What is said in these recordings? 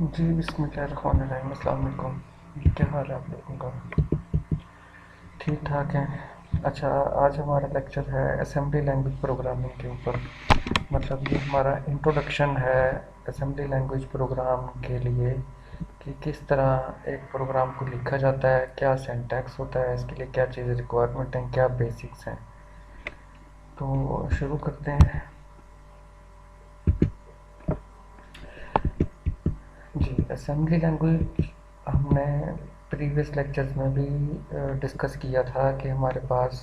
जी बिस्मिल्लाहिर्रहमानिर्रहीम। अस्सलाम वालेकुम। क्या हाल है आप लोगों का? ठीक ठाक है। अच्छा, आज हमारा लेक्चर है असेंबली लैंग्वेज प्रोग्रामिंग के ऊपर। मतलब ये हमारा इंट्रोडक्शन है असेंबली लैंग्वेज प्रोग्राम के लिए कि किस तरह एक प्रोग्राम को लिखा जाता है, क्या सिंटैक्स होता है, इसके लिए क्या चीज़ें रिक्वायरमेंट हैं, क्या बेसिक्स हैं। तो शुरू करते हैं। जी, असेंबली लैंग्वेज हमने प्रीवियस लेक्चर्स में भी डिस्कस किया था कि हमारे पास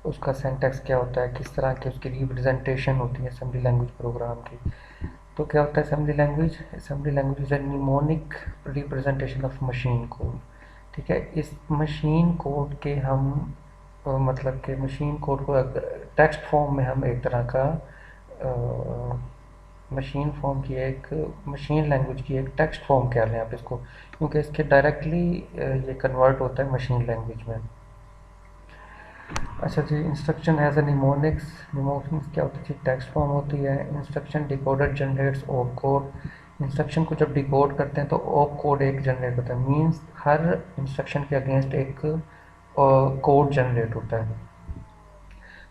उसका सिंटैक्स क्या होता है, किस तरह की उसकी रिप्रेजेंटेशन होती है असेंबली लैंग्वेज प्रोग्राम की। तो क्या होता है assembly language is a mnemonic representation of machine code. ठीक है, इस मशीन कोड के हम मतलब कि मशीन कोड को टेक्स्ट फॉर्म में हम एक तरह का मशीन फॉर्म की एक मशीन लैंग्वेज की एक टेक्स्ट फॉर्म कह रहे हैं आप इसको, क्योंकि इसके डायरेक्टली ये कन्वर्ट होता है मशीन लैंग्वेज में। अच्छा जी, instruction as a mnemonics. Mnemonics क्या होती है? टेक्स्ट फॉर्म होती है। Instruction decoder generates op code. Instruction को जब डिकोड करते हैं तो ओप कोड एक जनरेट होता है, मीन्स हर इंस्ट्रक्शन के अगेंस्ट एक कोड जनरेट होता है।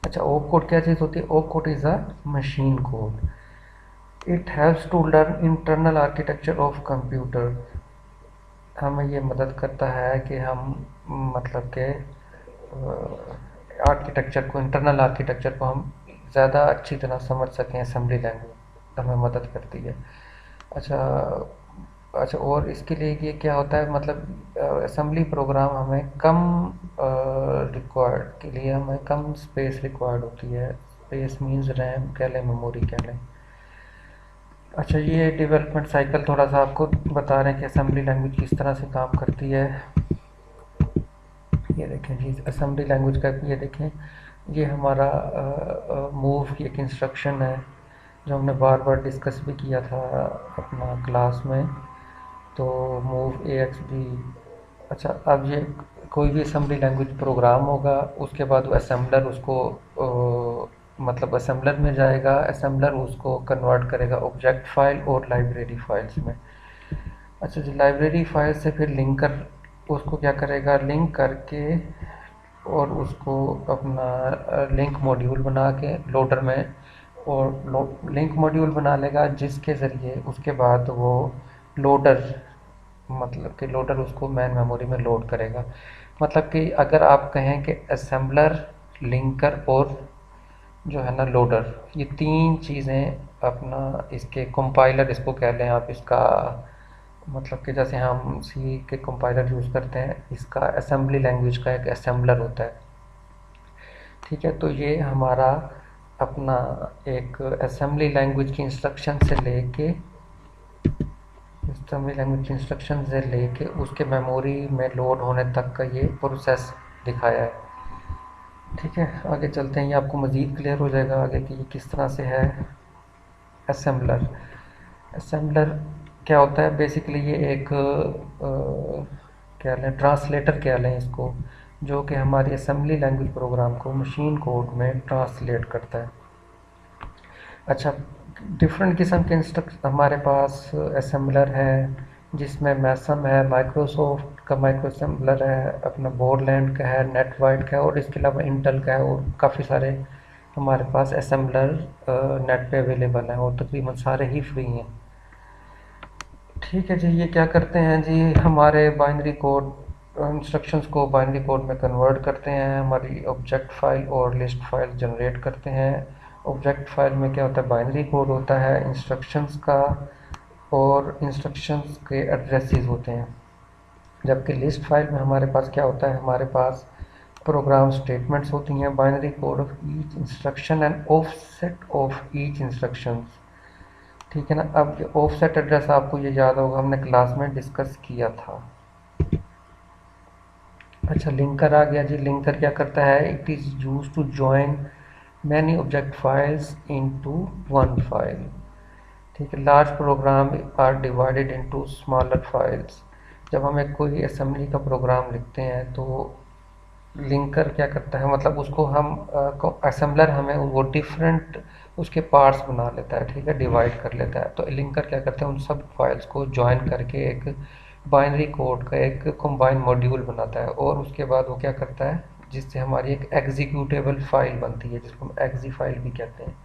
अच्छा, ओप कोड क्या चीज़ होती है? Op code is a machine code. It helps to learn internal architecture of computer. हमें ये मदद करता है कि हम मतलब के आर्किटेक्चर को, इंटरनल आर्किटेक्चर को हम ज़्यादा अच्छी तरह समझ सकें। असेंबली लैंग्वेज हमें मदद करती है। अच्छा। अच्छा, और इसके लिए ये क्या होता है, मतलब असेंबली प्रोग्राम हमें कम रिक्वायर्ड के लिए हमें कम स्पेस रिक्वायर्ड होती है। स्पेस मीन्स रैम कह लें, मेमोरी कह लें। अच्छा, ये डेवलपमेंट साइकिल थोड़ा सा आपको बता रहे हैं कि असेंबली लैंग्वेज किस तरह से काम करती है। ये देखें जी, असेंबली लैंग्वेज का ये देखें, ये हमारा मूव की एक इंस्ट्रक्शन है जो हमने बार बार डिस्कस भी किया था अपना क्लास में। तो मूव ए एक्स बी। अच्छा, अब ये कोई भी असेंबली लैंग्वेज प्रोग्राम होगा, उसके बाद वो असेंबलर उसको मतलब असेंबलर में जाएगा, असेंबलर उसको कन्वर्ट करेगा ऑब्जेक्ट फाइल और लाइब्रेरी फाइल्स में। अच्छा जी, लाइब्रेरी फाइल से फिर लिंकर उसको क्या करेगा, लिंक करके और उसको अपना लिंक मॉड्यूल बना के लोडर में, और लिंक मॉड्यूल बना लेगा जिसके ज़रिए उसके बाद वो लोडर, मतलब कि लोडर उसको मेन मेमोरी में लोड करेगा। मतलब कि अगर आप कहें कि असेंबलर, लिंकर और जो है ना लोडर, ये तीन चीज़ें अपना इसके कंपाइलर इसको कह लें आप, इसका मतलब कि जैसे हम सी के कंपाइलर यूज़ करते हैं, इसका असेंबली लैंग्वेज का एक असेंबलर होता है। ठीक है, तो ये हमारा अपना एक असेंबली लैंग्वेज की इंस्ट्रक्शन से लेके, असेंबली लैंग्वेज की इंस्ट्रक्शन से लेके उसके मेमोरी में लोड होने तक का ये प्रोसेस दिखाया है। ठीक है, आगे चलते हैं, ये आपको मज़ीद क्लियर हो जाएगा आगे कि ये किस तरह से है। असेंबलर। असेंबलर क्या होता है? बेसिकली ये एक क्या लें, ट्रांसलेटर क्या लें इसको, जो कि हमारी असेंबली लैंग्वेज प्रोग्राम को मशीन कोड में ट्रांसलेट करता है। अच्छा, डिफरेंट किस्म के इंस्ट्रक्शन हमारे पास असेंबलर है, जिसमें मैसम है, माइक्रोसॉफ्ट का माइक्रो असेंबलर है, अपना बोरलैंड का है, नेटवाइट का है, और इसके अलावा इंटेल का है, और काफ़ी सारे हमारे पास असेंबलर नेट पे अवेलेबल हैं, और तकरीबन सारे ही फ्री हैं। ठीक है जी, ये क्या करते हैं जी, हमारे बाइनरी कोड इंस्ट्रक्शंस को बाइनरी कोड में कन्वर्ट करते हैं, हमारी ऑब्जेक्ट फाइल और लिस्ट फाइल जनरेट करते हैं। ऑब्जेक्ट फाइल में क्या होता है? बाइनरी कोड होता है इंस्ट्रक्शंस का, और इंस्ट्रक्शंस के एड्रेसेस होते हैं। जबकि लिस्ट फाइल में हमारे पास क्या होता है? हमारे पास प्रोग्राम स्टेटमेंट्स होती हैं, binary code of each instruction and offset of each instructions. ठीक है ना, अब ये ऑफसेट एड्रेस आपको ये याद होगा, हमने क्लास में डिस्कस किया था। अच्छा, लिंकर आ गया जी। लिंकर क्या करता है? It is use to join many object files into one file. ठीक है, large program are divided into smaller files. जब हम एक कोई असेंबली का प्रोग्राम लिखते हैं तो लिंकर क्या करता है, मतलब उसको हम असेंबलर हमें वो डिफरेंट उसके पार्ट्स बना लेता है, ठीक है, डिवाइड कर लेता है। तो लिंकर क्या करते हैं, उन सब फाइल्स को जॉइन करके एक बाइनरी कोड का एक कंबाइन मॉड्यूल बनाता है, और उसके बाद वो क्या करता है, जिससे हमारी एक एग्जीक्यूटेबल फाइल बनती है, जिसको हम एग्जी फाइल भी कहते हैं।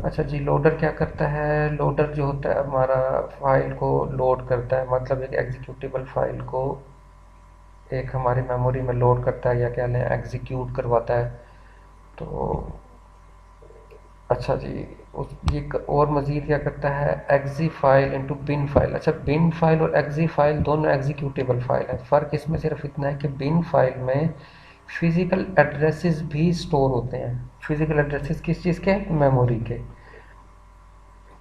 अच्छा जी, लोडर क्या करता है, लोडर जो होता है हमारा फाइल को लोड करता है, मतलब एक एग्जीक्यूटेबल फाइल को एक हमारी मेमोरी में लोड करता है, या क्या लें एग्जीक्यूट करवाता है। तो अच्छा जी, उस ये और मज़ीद क्या करता है, एग्जी फाइल इंटू बिन फाइल। अच्छा, बिन फाइल और एग्जी फाइल दोनों एग्जीक्यूटेबल फाइल है। फ़र्क इसमें सिर्फ इतना है कि बिन फाइल में फिज़िकल एड्रेसेस भी स्टोर होते हैं। फिज़िकल एड्रेसेस किस चीज़ के, मेमोरी के।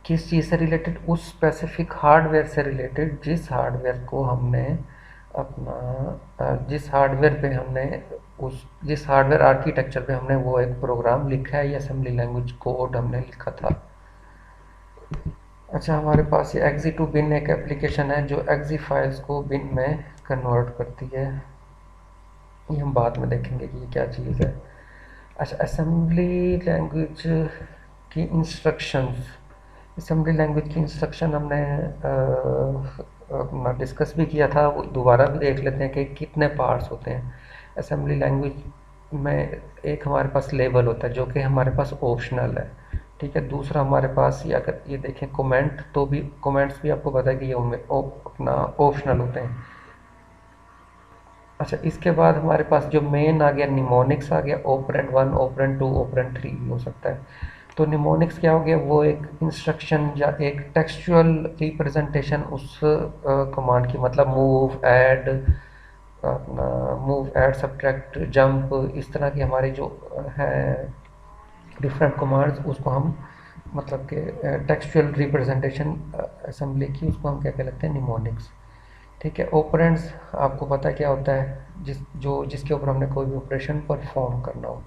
किस चीज़ से रिलेटेड, उस स्पेसिफिक हार्डवेयर से रिलेटेड जिस हार्डवेयर को हमने अपना जिस हार्डवेयर पे हमने उस जिस हार्डवेयर आर्किटेक्चर पे हमने वो एक प्रोग्राम लिखा है या असेंबली लैंग्वेज कोड हमने लिखा था। अच्छा, हमारे पास ये एक्जी टू बिन एक एप्लीकेशन है जो एक्जी फाइल्स को बिन में कन्वर्ट करती है। ये हम बाद में देखेंगे कि ये क्या चीज़ है। अच्छा, असेंबली लैंग्वेज की इंस्ट्रक्शंस। असेंबली लैंग्वेज की इंस्ट्रक्शन हमने अपना डिस्कस भी किया था, वो दोबारा भी देख लेते हैं कि कितने पार्ट्स होते हैं असेंबली लैंग्वेज में। एक हमारे पास लेबल होता है जो कि हमारे पास ऑप्शनल है, ठीक है। दूसरा हमारे पास, ये अगर ये देखें कमेंट, तो भी कमेंट्स भी आपको पता है कि ये अपना ऑप्शनल होते हैं। अच्छा, इसके बाद हमारे पास जो मेन आ गया, निमोनिक्स आ गया, ऑपरेंड 1, ऑपरेंड 2, ऑपरेंड 3 भी हो सकता है। तो निमोनिक्स क्या हो गया, वो एक इंस्ट्रक्शन या एक टेक्सचुअल रिप्रेजेंटेशन उस कमांड की, मतलब मूव, ऐड, अपना मूव, ऐड, सब्ट्रैक्ट, जंप, इस तरह की हमारी जो है डिफरेंट कमांड्स, उसको हम मतलब कि टेक्सचुअल रिप्रेजेंटेशन असेंबली की, उसको हम क्या कहते हैं, निमोनिक्स, ठीक है। ऑपरेंड्स आपको पता है क्या होता है, जिसके ऊपर हमने कोई भी ऑपरेशन परफॉर्म करना हो।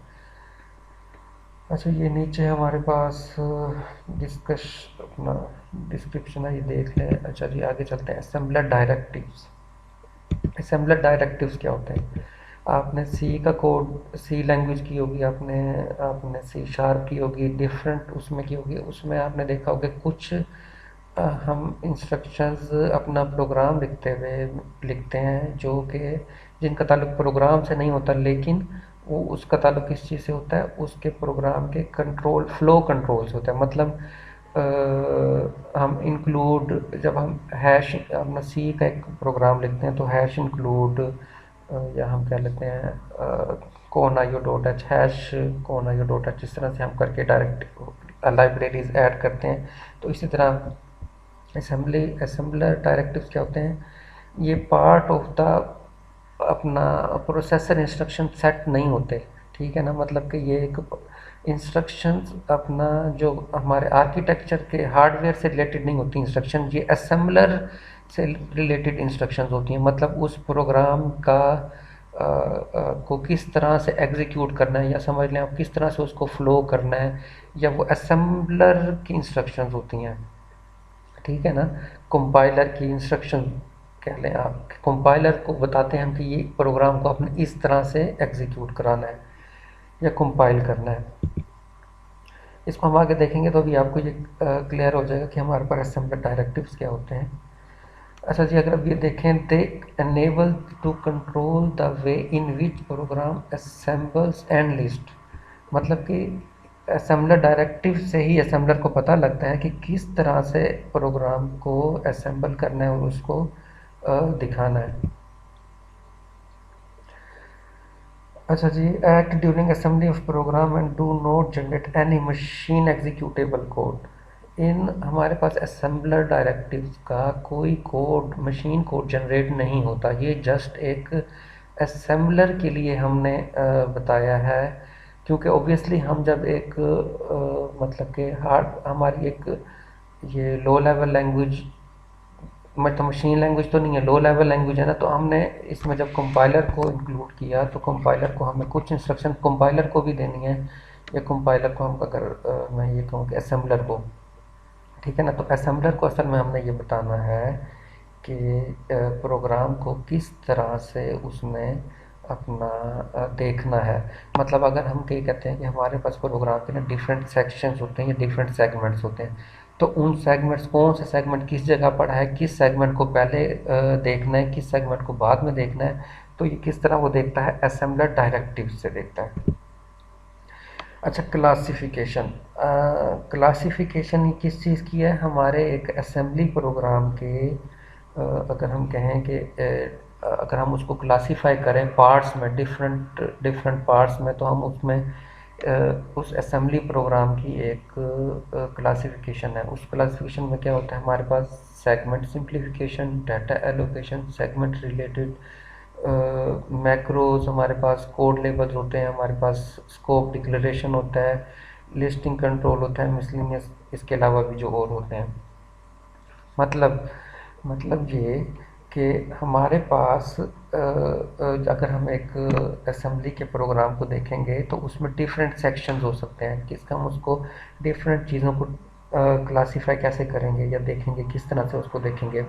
अच्छा, ये नीचे हमारे पास डिस्कस अपना डिस्क्रिप्शन है, ये देख लें। अच्छा जी, आगे चलते हैं। Assembler directives. असेंबलर डायरेक्टिव्स क्या होते हैं, आपने सी का कोड, सी लैंग्वेज की होगी, आपने आपने सी शार्प की होगी, डिफरेंट उसमें की होगी, उसमें आपने देखा होगा कुछ हम इंस्ट्रक्शंस अपना प्रोग्राम लिखते हैं जो कि जिनका ताल्लुक प्रोग्राम से नहीं होता, लेकिन वो उसका ताल्लुक किस चीज़ से होता है, उसके प्रोग्राम के कंट्रोल, फ्लो कंट्रोल से होता है। मतलब हम इंक्लूड, जब हम हैश अपना सी का एक प्रोग्राम लिखते हैं तो हैश इंक्लूड, या हम क्या लेते हैं con IO dot h, hash con IO dot h, इस तरह से हम करके डायरेक्ट लाइब्रेरीज ऐड करते हैं। तो इसी तरह असेंबलर डायरेक्टिव्स क्या होते हैं, ये पार्ट ऑफ द अपना प्रोसेसर इंस्ट्रक्शन सेट नहीं होते, ठीक है ना। मतलब कि ये एक इंस्ट्रक्शंस अपना जो हमारे आर्किटेक्चर के हार्डवेयर से रिलेटेड नहीं होती इंस्ट्रक्शन, ये असेंबलर से रिलेटेड इंस्ट्रक्शंस होती हैं। मतलब उस प्रोग्राम का को किस तरह से एग्जीक्यूट करना है, या समझ लें आप किस तरह से उसको फ्लो करना है, या वो असेंबलर की इंस्ट्रक्शंस होती हैं, ठीक है ना। कंपाइलर की इंस्ट्रक्शन कह लें आप, कंपाइलर को बताते हैं हम कि ये प्रोग्राम को अपने इस तरह से एग्जीक्यूट कराना है या कंपाइल करना है। इसको हम आगे देखेंगे तो अभी आपको ये क्लियर हो जाएगा कि हमारे पास असेंबलर डायरेक्टिव्स क्या होते हैं। अच्छा जी, अगर अब ये देखें, they enable to control the way in which program assembles and list. मतलब कि असेंबलर डायरेक्टिव से ही असेंबलर को पता लगता है कि किस तरह से प्रोग्राम को असेंबल करना है और उसको दिखाना है। अच्छा जी, act during assembly of program and do not generate any machine executable code. इन हमारे पास असेंबलर डायरेक्टिव्स का कोई कोड, मशीन कोड जनरेट नहीं होता। ये जस्ट एक असेंबलर के लिए हमने बताया है, क्योंकि ऑब्वियसली हम जब एक मतलब कि हार्ड हमारी एक ये लो लेवल लैंग्वेज, मतलब मशीन लैंग्वेज तो नहीं है, लो लेवल लैंग्वेज है ना, तो हमने इसमें जब कंपाइलर को इंक्लूड किया तो कंपाइलर को हमें कुछ इंस्ट्रक्शन कंपाइलर को भी देनी है, या कंपाइलर को हम अगर मैं ये कहूँ कि असेंबलर को, ठीक है ना। तो असेंबलर को असल में हमने ये बताना है कि प्रोग्राम को किस तरह से उसमें अपना देखना है। मतलब अगर हम कहीं कहते हैं कि हमारे पास प्रोग्राम के ना डिफरेंट सेक्शंस होते हैं या डिफरेंट सेगमेंट्स होते हैं, तो उन सेगमेंट्स, कौन सा सेगमेंट किस जगह पड़ा है, किस सेगमेंट को पहले देखना है, किस सेगमेंट को बाद में देखना है, तो ये किस तरह वो देखता है, असेंबलर डायरेक्टिव से देखता है। अच्छा, क्लासिफिकेशन। क्लासिफिकेशन किस चीज़ की है, हमारे एक असेंबली प्रोग्राम के अगर हम कहें कि अगर हम उसको क्लासीफाई करें पार्ट्स में, डिफरेंट डिफरेंट पार्ट्स में, तो हम उसमें उस असेंबली प्रोग्राम की एक क्लासिफिकेशन है। उस क्लासिफिकेशन में क्या होता है, हमारे पास segment simplification, data allocation, segment related macros, हमारे पास कोड लेबल्स होते हैं, हमारे पास स्कोप डिक्लेरेशन होता है, लिस्टिंग कंट्रोल होता है, मिसलिनियस, इसके अलावा भी जो और होते हैं। मतलब मतलब ये कि हमारे पास अगर हम एक असेंबली के प्रोग्राम को देखेंगे तो उसमें डिफरेंट सेक्शंस हो सकते हैं, किस हम उसको डिफरेंट चीज़ों को क्लासीफाई कैसे करेंगे या देखेंगे, किस तरह से उसको देखेंगे।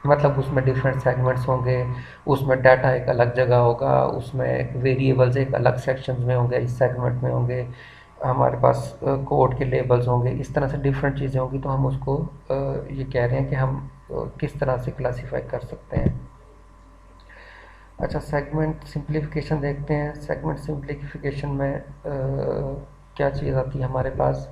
मतलब उसमें डिफरेंट सेगमेंट्स होंगे, उसमें डाटा एक अलग जगह होगा, उसमें वेरिएबल्स एक अलग सेक्शंस में होंगे, इस सेगमेंट में होंगे, हमारे पास कोड के लेबल्स होंगे, इस तरह से डिफरेंट चीज़ें होंगी। तो हम उसको ये कह रहे हैं कि हम किस तरह से क्लासीफाई कर सकते हैं। अच्छा, सेगमेंट सिंप्लीफिकेशन देखते हैं। सेगमेंट सिंप्लीफिकेशन में क्या चीज़ आती है हमारे पास,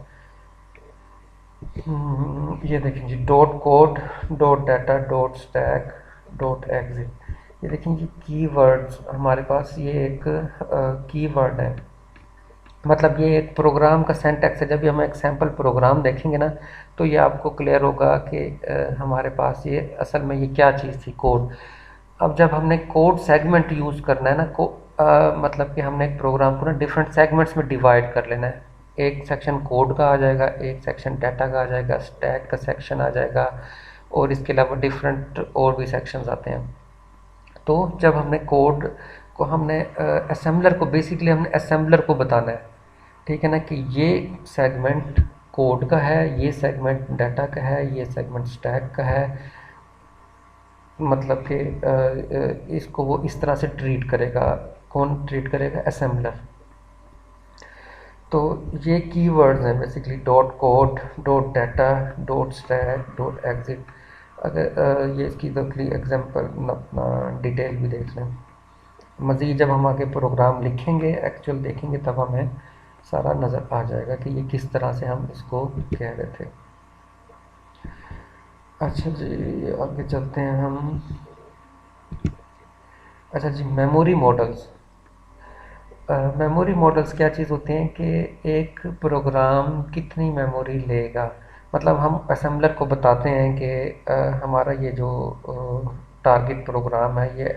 ये देखें जी, dot code, dot data, dot stack, dot exit. ये देखें जी, कीवर्ड्स हमारे पास, ये एक कीवर्ड है। मतलब ये एक प्रोग्राम का सिंटैक्स है। जब भी हम एक सैम्पल प्रोग्राम देखेंगे ना, तो ये आपको क्लियर होगा कि हमारे पास ये असल में ये क्या चीज़ थी, कोड। अब जब हमने कोड सेगमेंट यूज़ करना है ना, मतलब कि हमने एक प्रोग्राम को ना डिफरेंट सेगमेंट्स में डिवाइड कर लेना है। एक सेक्शन कोड का आ जाएगा, एक सेक्शन डाटा का आ जाएगा, स्टैक का सेक्शन आ जाएगा, और इसके अलावा डिफरेंट और भी सेक्शंस आते हैं। तो जब हमने कोड को, हमने असेंबलर को, बेसिकली हमने असेंबलर को बताना है, ठीक है ना, कि ये सेगमेंट कोड का है, ये सेगमेंट डाटा का है, ये सेगमेंट स्टैक का है। मतलब कि इसको वो इस तरह से ट्रीट करेगा। कौन ट्रीट करेगा, असेंबलर। तो ये कीवर्ड्स हैं basically, dot code, dot data, dot stack, dot exit. अगर ये इसकी दो एग्जांपल अपना डिटेल भी देख लें। मज़ीद जब हम आगे प्रोग्राम लिखेंगे, एक्चुअल देखेंगे, तब हमें सारा नज़र आ जाएगा कि ये किस तरह से हम इसको कह रहे थे। अच्छा जी, आगे चलते हैं हम। अच्छा जी, मेमोरी मॉडल्स। मेमोरी मॉडल्स क्या चीज़ होते हैं कि एक प्रोग्राम कितनी मेमोरी लेगा। मतलब हम असेंबलर को बताते हैं कि हमारा ये जो टारगेट प्रोग्राम है, ये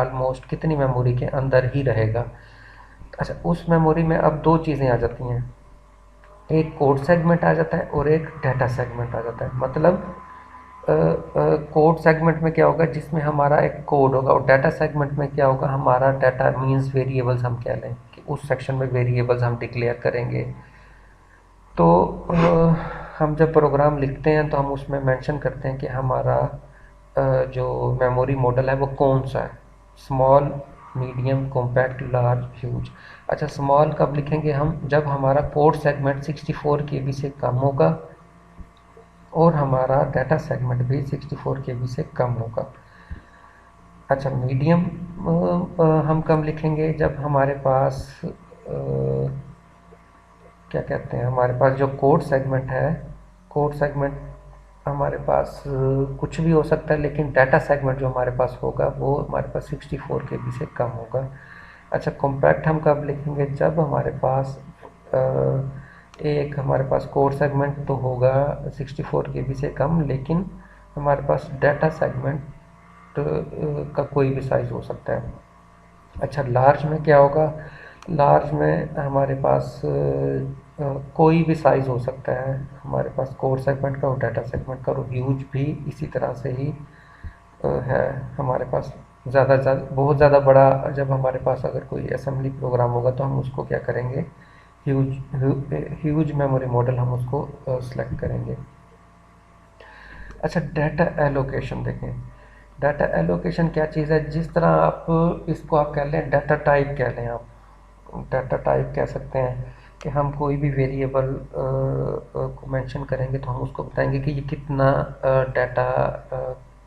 ऑलमोस्ट कितनी मेमोरी के अंदर ही रहेगा। अच्छा, उस मेमोरी में अब दो चीज़ें आ जाती हैं, एक कोड सेगमेंट आ जाता है और एक डाटा सेगमेंट आ जाता है। मतलब कोड सेगमेंट में क्या होगा, जिसमें हमारा एक कोड होगा, और डाटा सेगमेंट में क्या होगा, हमारा डाटा मीन्स वेरिएबल्स, हम कह लें कि उस सेक्शन में वेरिएबल्स हम डिक्लेयर करेंगे। तो हम जब प्रोग्राम लिखते हैं तो हम उसमें मेंशन करते हैं कि हमारा जो मेमोरी मॉडल है वो कौन सा है, small, medium, compact, large, huge. अच्छा, स्मॉल कब लिखेंगे हम, जब हमारा कोड सेगमेंट 64 KB से कम होगा और हमारा डाटा सेगमेंट भी 64 KB से कम होगा। अच्छा, मीडियम हम कब लिखेंगे, जब हमारे पास क्या कहते हैं, हमारे पास जो कोड सेगमेंट है, कोड सेगमेंट हमारे पास कुछ भी हो सकता है, लेकिन डाटा सेगमेंट जो हमारे पास होगा वो हमारे पास 64 KB से कम होगा। अच्छा, कॉम्पैक्ट हम कब लिखेंगे, जब हमारे पास एक हमारे पास कोड सेगमेंट तो होगा 64 KB से कम, लेकिन हमारे पास डाटा सेगमेंट का कोई भी साइज़ हो सकता है। अच्छा, लार्ज में क्या होगा, लार्ज में हमारे पास कोई भी साइज़ हो सकता है, हमारे पास कोड सेगमेंट का और डाटा सेगमेंट का। और ह्यूज भी इसी तरह से ही है हमारे पास। ज़्यादा बहुत ज़्यादा बड़ा, जब हमारे पास अगर कोई असेंबली प्रोग्राम होगा तो हम उसको क्या करेंगे, ह्यूज ह्यूज मेमोरी मॉडल हम उसको सेलेक्ट करेंगे। अच्छा, डाटा एलोकेशन देखें। डाटा एलोकेशन क्या चीज़ है, जिस तरह आप इसको आप कह लें डाटा टाइप कह लें, आप डाटा टाइप कह सकते हैं कि हम कोई भी वेरिएबल को मेंशन करेंगे तो हम उसको बताएंगे कि ये कितना डाटा,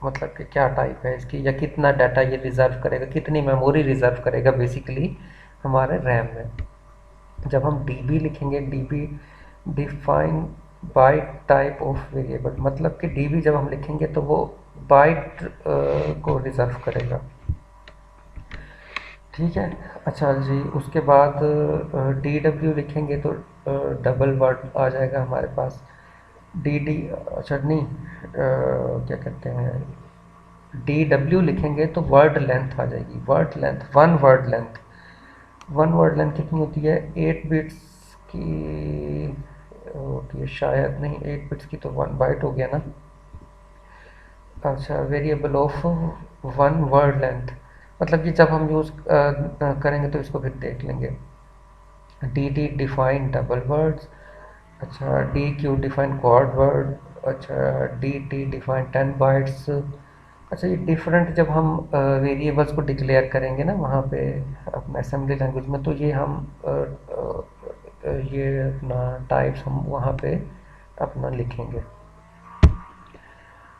मतलब कि क्या टाइप है इसकी, या कितना डाटा ये रिज़र्व करेगा, कितनी मेमोरी रिज़र्व करेगा बेसिकली हमारे रैम में। जब हम डीबी लिखेंगे, DB define byte type of variable, मतलब कि डीबी जब हम लिखेंगे तो वो बाइट को रिज़र्व करेगा। ठीक है। अच्छा जी, उसके बाद डी डब्ल्यू लिखेंगे तो डबल वर्ड आ जाएगा हमारे पास। डी डी, अच्छा नहीं, क्या कहते हैं, डी डब्ल्यू लिखेंगे तो वर्ड लेंथ आ जाएगी, word length, one word length. One word length कितनी होती है, 8 बिट्स की होती है शायद, नहीं 8 बिट्स की तो 1 बाइट हो गया ना। अच्छा, variable of one word length, मतलब कि जब हम यूज़ करेंगे तो इसको फिर देख लेंगे। D D define double words, अच्छा D Q define quad word, अच्छा डी टी डिफाइन 10 बाइट्स। अच्छा, ये डिफरेंट जब हम वेरिएबल्स को डिक्लेयर करेंगे ना वहाँ पे अपना असेंबली लैंग्वेज में, तो ये हम ये अपना टाइप्स हम वहाँ पे अपना लिखेंगे।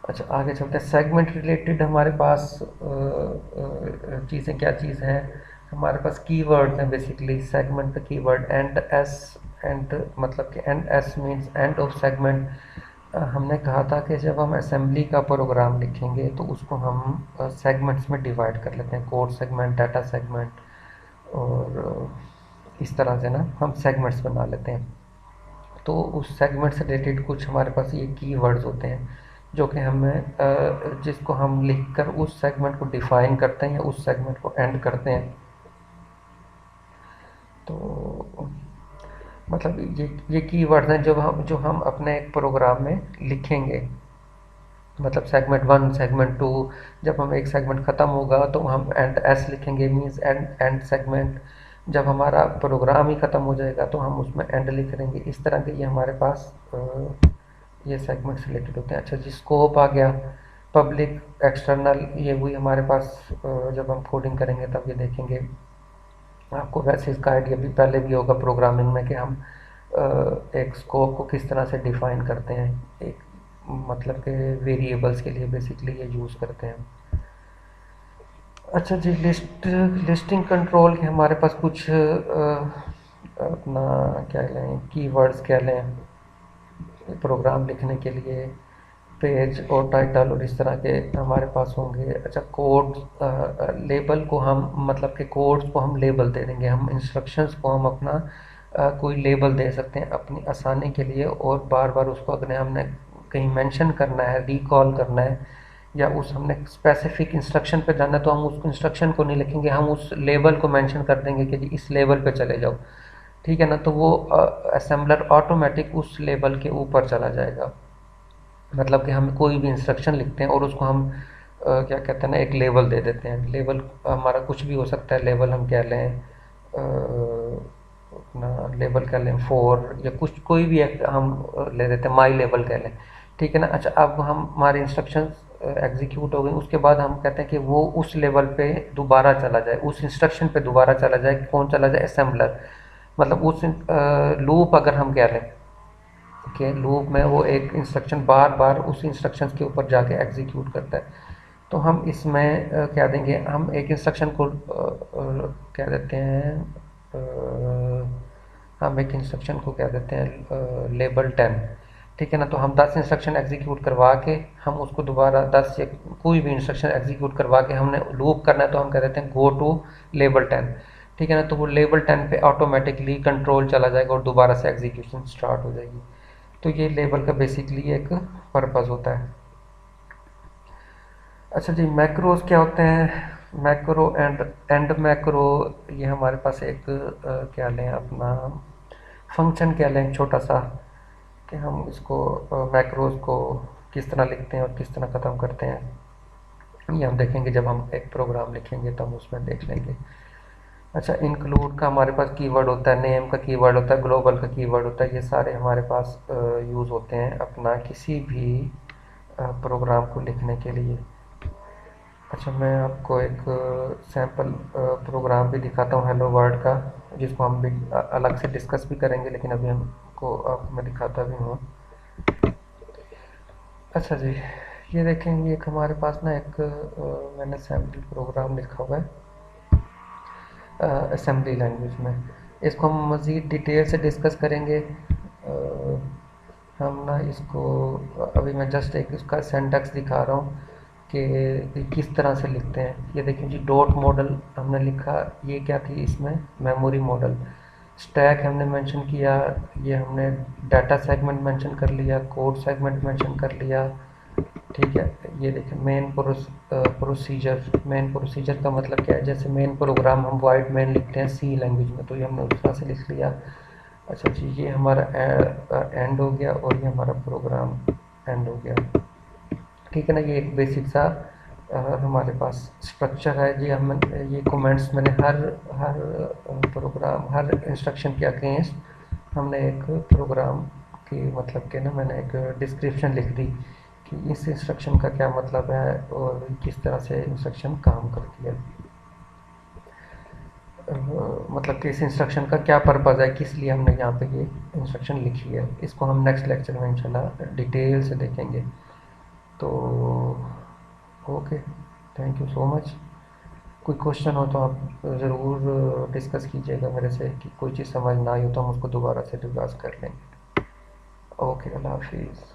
अच्छा, आगे चलते हैं। सेगमेंट रिलेटेड हमारे पास चीज़ें क्या चीज़ हैं, हमारे पास कीवर्ड्स हैं बेसिकली। सेगमेंट का कीवर्ड एंड एस, एंड मतलब कि and S means end of segment. हमने कहा था कि जब हम असेंबली का प्रोग्राम लिखेंगे तो उसको हम सेगमेंट्स में डिवाइड कर लेते हैं, कोड सेगमेंट, डाटा सेगमेंट, और इस तरह से ना हम सेगमेंट्स बना लेते हैं। तो उस सेगमेंट से रिलेटेड कुछ हमारे पास ये कीवर्ड्स होते हैं जो कि हमें जिसको हम लिखकर उस सेगमेंट को डिफाइन करते हैं या उस सेगमेंट को एंड करते हैं। तो मतलब ये कीवर्ड्स हैं जो हम अपने एक प्रोग्राम में लिखेंगे। मतलब सेगमेंट 1, सेगमेंट 2, जब हम एक सेगमेंट ख़त्म होगा तो हम एंड एस लिखेंगे, मीन्स एंड एंड सेगमेंट। जब हमारा प्रोग्राम ही ख़त्म हो जाएगा तो हम उसमें एंड लिख देंगे। इस तरह के ये हमारे पास ये सेगमेंट्स रिलेटेड होते हैं। अच्छा जी, स्कोप आ गया, पब्लिक, एक्सटर्नल, ये हुई हमारे पास। जब हम कोडिंग करेंगे तब ये देखेंगे। आपको वैसे इसका आइडिया भी पहले भी होगा प्रोग्रामिंग में कि हम एक स्कोप को किस तरह से डिफाइन करते हैं, एक मतलब के वेरिएबल्स के लिए बेसिकली ये यूज़ करते हैं। अच्छा जी, लिस्टिंग कंट्रोल के हमारे पास कुछ अपना क्या लें, कीवर्ड्स क्या लें प्रोग्राम लिखने के लिए, पेज और टाइटल और इस तरह के हमारे पास होंगे। अच्छा, कोड लेबल को हम मतलब कि कोड्स को हम लेबल दे देंगे, हम इंस्ट्रक्शंस को हम अपना कोई लेबल दे सकते हैं अपनी आसानी के लिए, और बार बार उसको अगर हमने कहीं मेंशन करना है, रिकॉल करना है, या उस हमने स्पेसिफिक इंस्ट्रक्शन पे जाना है तो हम उस इंस्ट्रक्शन को नहीं लिखेंगे, हम उस लेबल को मेंशन कर देंगे कि जी इस लेबल पे चले जाओ। ठीक है ना, तो वो असेंबलर ऑटोमेटिक उस लेबल के ऊपर चला जाएगा। मतलब कि हम कोई भी इंस्ट्रक्शन लिखते हैं और उसको हम क्या कहते हैं ना, एक लेबल दे देते हैं। लेबल हमारा कुछ भी हो सकता है, लेबल हम कह लें अपना लेबल कह लें 4, या कुछ कोई भी एक हम ले देते हैं, माई लेबल कह लें। ठीक है ना। अच्छा, अब हम हमारे इंस्ट्रक्शंस एग्जीक्यूट हो गई, उसके बाद हम कहते हैं कि वो उस लेवल पे दोबारा चला जाए, उस इंस्ट्रक्शन पे दोबारा चला जाए। कौन चला जाए, असेंबलर। मतलब उस लूप अगर हम कह लें कि लूप में वो एक इंस्ट्रक्शन बार बार उस इंस्ट्रक्शन के ऊपर जाके एग्जीक्यूट करता है, तो हम इसमें क्या देंगे, हम एक इंस्ट्रक्शन को क्या देते हैं, हम एक इंस्ट्रक्शन को क्या देते हैं लेबल 10। ठीक है ना, तो हम 10 इंस्ट्रक्शन एग्जीक्यूट करवा के हम उसको दोबारा 10 या कोई भी इंस्ट्रक्शन एग्जीक्यूट करवा के हमने लूप करना है, तो हम कह देते हैं गो टू लेबल 10। ठीक है ना, तो वो लेबल 10 पे ऑटोमेटिकली कंट्रोल चला जाएगा और दोबारा से एग्जीक्यूशन स्टार्ट हो जाएगी। तो ये लेबल का बेसिकली एक पर्पज़ होता है। अच्छा जी, मैक्रोज क्या होते हैं, मैक्रो एंड मैक्रो, ये हमारे पास एक क्या लें अपना फंक्शन क्या लें छोटा सा, कि हम इसको मैक्रोज को किस तरह लिखते हैं और किस तरह ख़त्म करते हैं, ये हम देखेंगे जब हम एक प्रोग्राम लिखेंगे तो हम उसमें देख लेंगे। अच्छा, इंक्लूड का हमारे पास कीवर्ड होता है, नेम का कीवर्ड होता है, ग्लोबल का कीवर्ड होता है, ये सारे हमारे पास यूज़ होते हैं अपना किसी भी प्रोग्राम को लिखने के लिए। अच्छा, मैं आपको एक सैम्पल प्रोग्राम भी दिखाता हूँ हेलो वर्ल्ड का, जिसको हम भी अलग से डिस्कस भी करेंगे, लेकिन अभी हमको आपको मैं दिखाता भी हूँ। अच्छा जी, ये देखेंगे एक हमारे पास ना एक मैंने सैम्पल प्रोग्राम लिखा हुआ है असेंबली लैंग्वेज में। इसको हम मज़ीद डिटेल से डिस्कस करेंगे। हम ना इसको अभी मैं जस्ट एक उसका सिंटैक्स दिखा रहा हूँ कि किस तरह से लिखते हैं। ये देखिए जी, डॉट मॉडल हमने लिखा, ये क्या थी इसमें, मेमोरी मॉडल। स्टैक हमने मेंशन किया, ये हमने डाटा सेगमेंट मेंशन कर लिया, कोड सेगमेंट मेंशन कर लिया। ठीक है, ये देखिए मेन प्रोसीजर का मतलब क्या है, जैसे मेन प्रोग्राम हम वाइड मेन लिखते हैं सी लैंग्वेज में, तो ये हमने उस तरह से लिख लिया। अच्छा जी, ये हमारा एंड हो गया और ये हमारा प्रोग्राम एंड हो गया। ठीक है ना, ये एक बेसिक सा हमारे पास स्ट्रक्चर है जी। हम ये कमेंट्स मैंने हर हर प्रोग्राम हर इंस्ट्रक्शन के अगेंस्ट हमने एक प्रोग्राम की मतलब के ना मैंने एक डिस्क्रिप्शन लिख दी कि इस इंस्ट्रक्शन का क्या मतलब है और किस तरह से इंस्ट्रक्शन काम करती है। मतलब कि इस इंस्ट्रक्शन का क्या पर्पज़ है, किस लिए हमने यहाँ पे ये इंस्ट्रक्शन लिखी है। इसको हम नेक्स्ट लेक्चर में इंशाल्लाह डिटेल से देखेंगे। तो okay, thank you so much. कोई क्वेश्चन हो तो आप ज़रूर डिस्कस कीजिएगा मेरे से, कि कोई चीज़ समझ ना आई हो तो हम उसको दोबारा से डिस्कस कर लेंगे। ओके, अल्लाह हाफिज़।